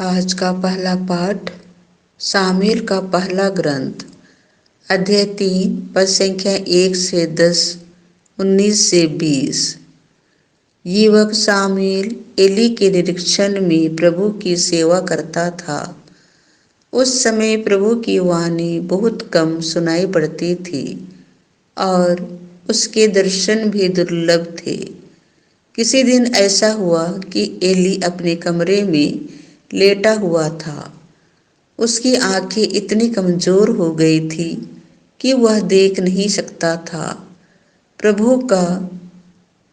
आज का पहला पाठ सामुएल का पहला ग्रंथ अध्याय 3 पद संख्या 1 से 10, 19 से 20। युवक सामुएल एली के निरीक्षण में प्रभु की सेवा करता था। उस समय प्रभु की वाणी बहुत कम सुनाई पड़ती थी और उसके दर्शन भी दुर्लभ थे। किसी दिन ऐसा हुआ कि एली अपने कमरे में लेटा हुआ था। उसकी आंखें इतनी कमजोर हो गई थी कि वह देख नहीं सकता था। प्रभु का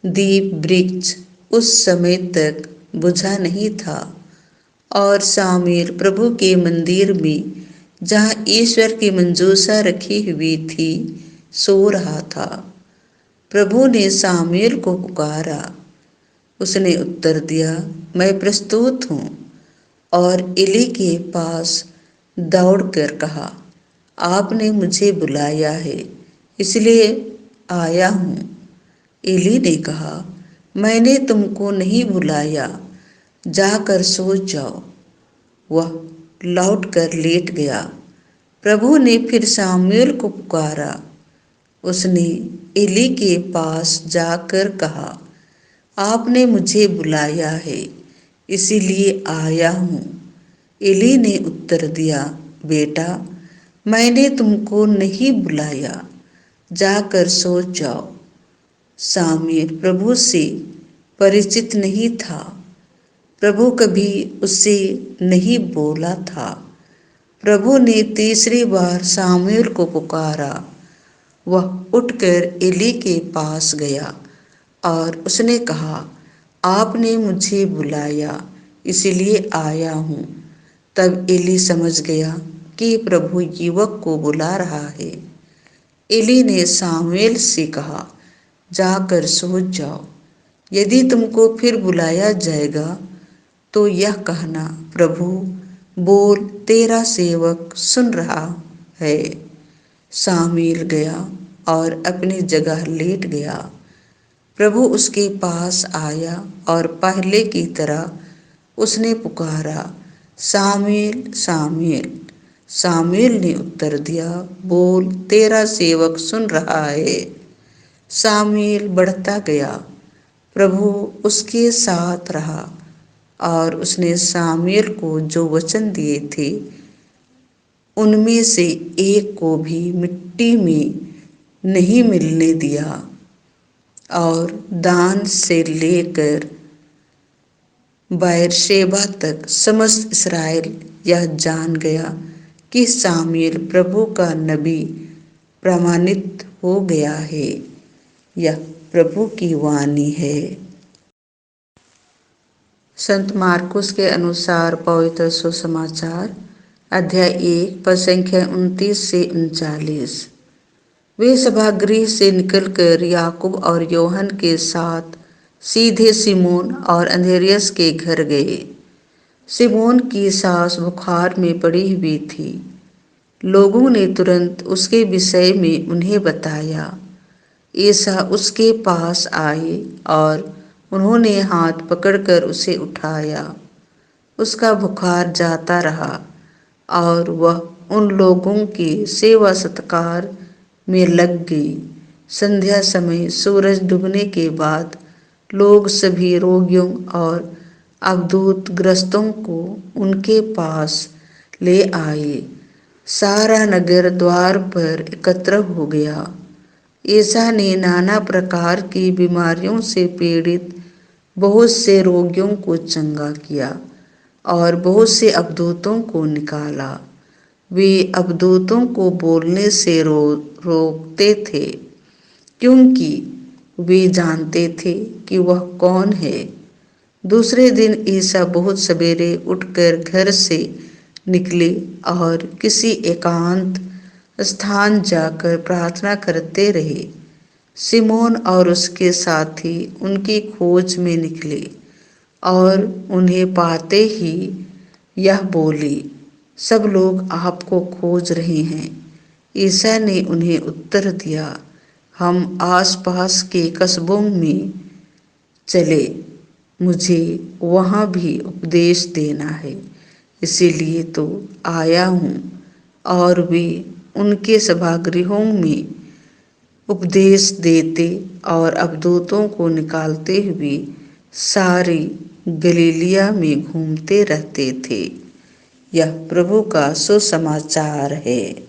दीप वृक्ष उस समय तक बुझा नहीं था और सामुएल प्रभु के मंदिर में, जहाँ ईश्वर की मंजूषा रखी हुई थी, सो रहा था। प्रभु ने सामुएल को पुकारा। उसने उत्तर दिया, मैं प्रस्तुत हूँ, और एली के पास दौड़कर कहा, आपने मुझे बुलाया है, इसलिए आया हूँ। एली ने कहा, मैंने तुमको नहीं बुलाया, जाकर सो जाओ। वह लौटकर लेट गया। प्रभु ने फिर सामुएल को पुकारा। उसने एली के पास जाकर कहा, आपने मुझे बुलाया है, इसीलिए आया हूँ। एली ने उत्तर दिया, बेटा, मैंने तुमको नहीं बुलाया, जाकर सो जाओ। सामुएल प्रभु से परिचित नहीं था। प्रभु कभी उससे नहीं बोला था। प्रभु ने तीसरी बार सामुएल को पुकारा। वह उठकर एली के पास गया और उसने कहा, आपने मुझे बुलाया, इसलिए आया हूँ। तब एली समझ गया कि प्रभु युवक को बुला रहा है। एली ने सामुएल से कहा, जाकर सो जाओ। यदि तुमको फिर बुलाया जाएगा तो यह कहना, प्रभु बोल, तेरा सेवक सुन रहा है। सामुएल गया और अपनी जगह लेट गया। प्रभु उसके पास आया और पहले की तरह उसने पुकारा, सामुएल, सामुएल। सामुएल ने उत्तर दिया, बोल, तेरा सेवक सुन रहा है। सामुएल बढ़ता गया। प्रभु उसके साथ रहा और उसने सामुएल को जो वचन दिए थे, उनमें से एक को भी मिट्टी में नहीं मिलने दिया। और दान से लेकर बेर्शेबा तक समस्त इस्राएल यह जान गया कि सामुएल प्रभु का नबी प्रमाणित हो गया है। यह प्रभु की वाणी है। संत मार्कुस के अनुसार पवित्र सुसमाचार अध्याय 1 पद संख्या 29 से 39। वे सभागृह से निकलकर याकूब और योहन के साथ सीधे सिमोन और अंद्रियास के घर गए। सिमोन की सास बुखार में पड़ी हुई थी। लोगों ने तुरंत उसके विषय में उन्हें बताया। ईसा उसके पास आए और उन्होंने हाथ पकड़कर उसे उठाया। उसका बुखार जाता रहा और वह उन लोगों के सेवा सत्कार में लग गई। संध्या समय सूरज डूबने के बाद लोग सभी रोगियों और अवधूत ग्रस्तों को उनके पास ले आए। सारा नगर द्वार पर एकत्र हो गया। ईसा ने नाना प्रकार की बीमारियों से पीड़ित बहुत से रोगियों को चंगा किया और बहुत से अवधूतों को निकाला। वे अवधूतों को बोलने से रोकते थे, क्योंकि वे जानते थे कि वह कौन है। दूसरे दिन ईसा बहुत सवेरे उठकर घर से निकले और किसी एकांत स्थान जाकर प्रार्थना करते रहे। सिमोन और उसके साथी उनकी खोज में निकले और उन्हें पाते ही यह बोले, सब लोग आपको खोज रहे हैं। ईसा ने उन्हें उत्तर दिया, हम आसपास के कस्बों में चले, मुझे वहाँ भी उपदेश देना है, इसीलिए तो आया हूँ। और वे उनके सभागृहों में उपदेश देते और अवधूतों को निकालते हुए सारी गलीलिया में घूमते रहते थे। यह प्रभु का सुसमाचार है।